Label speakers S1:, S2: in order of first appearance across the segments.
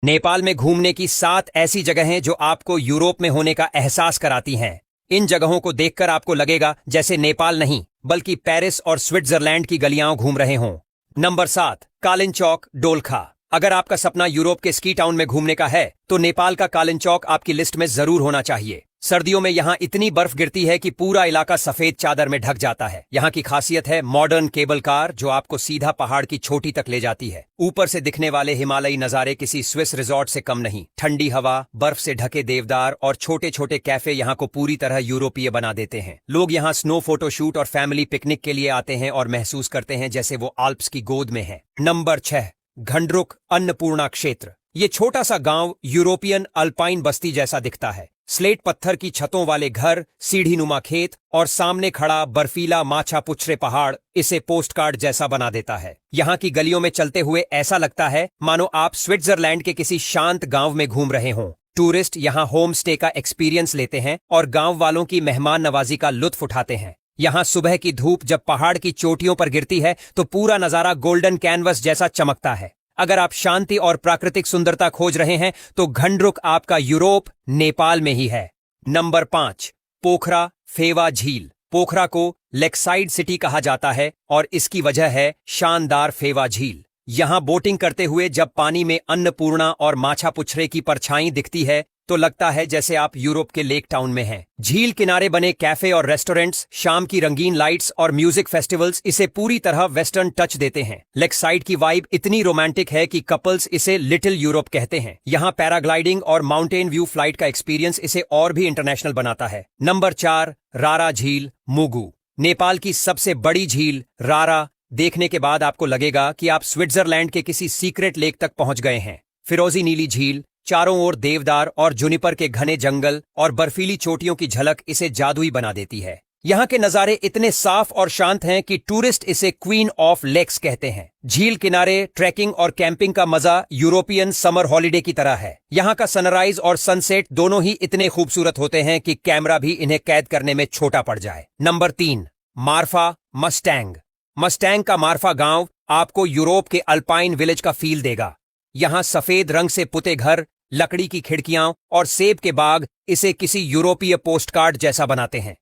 S1: नेपाल में घूमने की 7 ऐसी जगहें जो आपको यूरोप में होने का एहसास कराती हैं। इन जगहों को देखकर आपको लगेगा जैसे नेपाल नहीं बल्कि पेरिस और स्विट्जरलैंड की गलियां घूम रहे हों। नंबर 7, कालिनचौक डोलखा। अगर आपका सपना यूरोप के स्की टाउन में घूमने का है तो नेपाल का कालिनचौक आपकी लिस्ट में जरूर होना चाहिए। सर्दियों में यहाँ इतनी बर्फ गिरती है कि पूरा इलाका सफेद चादर में ढक जाता है। यहाँ की खासियत है मॉडर्न केबल कार जो आपको सीधा पहाड़ की चोटी तक ले जाती है। ऊपर से दिखने वाले हिमालयी नजारे किसी स्विस रिजॉर्ट से कम नहीं। ठंडी हवा, बर्फ से ढके देवदार और छोटे छोटे कैफे यहाँ को पूरी तरह यूरोपीय बना देते हैं। लोग यहाँ स्नो फोटोशूट और फैमिली पिकनिक के लिए आते हैं और महसूस करते हैं जैसे वो आल्प्स की गोद में है। नंबर 6, घंड्रुक अन्नपूर्णा क्षेत्र। ये छोटा सा गांव यूरोपियन अल्पाइन बस्ती जैसा दिखता है। स्लेट पत्थर की छतों वाले घर, सीढ़ीनुमा खेत और सामने खड़ा बर्फीला माछापुच्छरे पहाड़ इसे पोस्टकार्ड जैसा बना देता है। यहाँ की गलियों में चलते हुए ऐसा लगता है मानो आप स्विट्जरलैंड के किसी शांत गांव में घूम रहे हों। टूरिस्ट यहाँ होम स्टे का एक्सपीरियंस लेते हैं और गांव वालों की मेहमान नवाजी का लुत्फ उठाते हैं। यहाँ सुबह की धूप जब पहाड़ की चोटियों पर गिरती है तो पूरा नजारा गोल्डन कैनवस जैसा चमकता है। अगर आप शांति और प्राकृतिक सुंदरता खोज रहे हैं तो घंड्रुक आपका यूरोप नेपाल में ही है। नंबर 5, पोखरा फेवा झील। पोखरा को लेकसाइड सिटी कहा जाता है और इसकी वजह है शानदार फेवा झील। यहाँ बोटिंग करते हुए जब पानी में अन्नपूर्णा और माछापुच्छरे की परछाई दिखती है तो लगता है जैसे आप यूरोप के लेक टाउन में हैं। झील किनारे बने कैफे और रेस्टोरेंट्स, शाम की रंगीन लाइट्स और म्यूजिक फेस्टिवल्स इसे पूरी तरह वेस्टर्न टच देते हैं। लेक साइड की वाइब इतनी रोमांटिक है कि कपल्स इसे लिटिल यूरोप कहते हैं। यहाँ पैराग्लाइडिंग और माउंटेन व्यू फ्लाइट का एक्सपीरियंस इसे और भी इंटरनेशनल बनाता है। नंबर 4, रारा झील मुगु। नेपाल की सबसे बड़ी झील रारा देखने के बाद आपको लगेगा कि आप स्विट्जरलैंड के किसी सीक्रेट लेक तक पहुंच गए हैं। फिरोजी नीली झील, चारों ओर देवदार और जुनिपर के घने जंगल और बर्फीली चोटियों की झलक इसे जादुई बना देती है। यहाँ के नज़ारे इतने साफ और शांत हैं कि टूरिस्ट इसे क्वीन ऑफ लेक्स कहते हैं। झील किनारे ट्रैकिंग और कैंपिंग का मजा यूरोपियन समर हॉलिडे की तरह है। यहाँ का सनराइज और सनसेट दोनों ही इतने खूबसूरत होते हैं कि कैमरा भी इन्हें कैद करने में छोटा पड़ जाए। Number 3, Marpha Mustang. मस्टैंग का मार्फा गांव आपको यूरोप के अल्पाइन विलेज का फील देगा। यहाँ सफेद रंग से पुते घर, लकड़ी की खिड़कियां और सेब के बाग इसे किसी यूरोपीय पोस्टकार्ड जैसा बनाते हैं।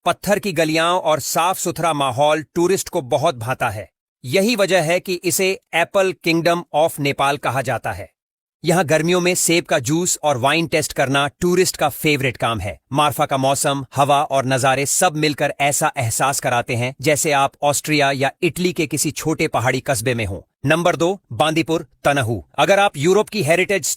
S1: पत्थर की गलियां और साफ सुथरा माहौल टूरिस्ट को बहुत भाता है। यही वजह है कि इसे एप्पल किंगडम ऑफ नेपाल कहा जाता है। यहाँ गर्मियों में सेब का जूस और वाइन टेस्ट करना टूरिस्ट का फेवरेट काम है। मार्फा का मौसम, हवा और नज़ारे सब मिलकर ऐसा एहसास कराते हैं जैसे आप ऑस्ट्रिया या इटली के किसी छोटे पहाड़ी कस्बे में हों। नंबर 2, बांदीपुर तनहू। अगर आप यूरोप की हेरिटेज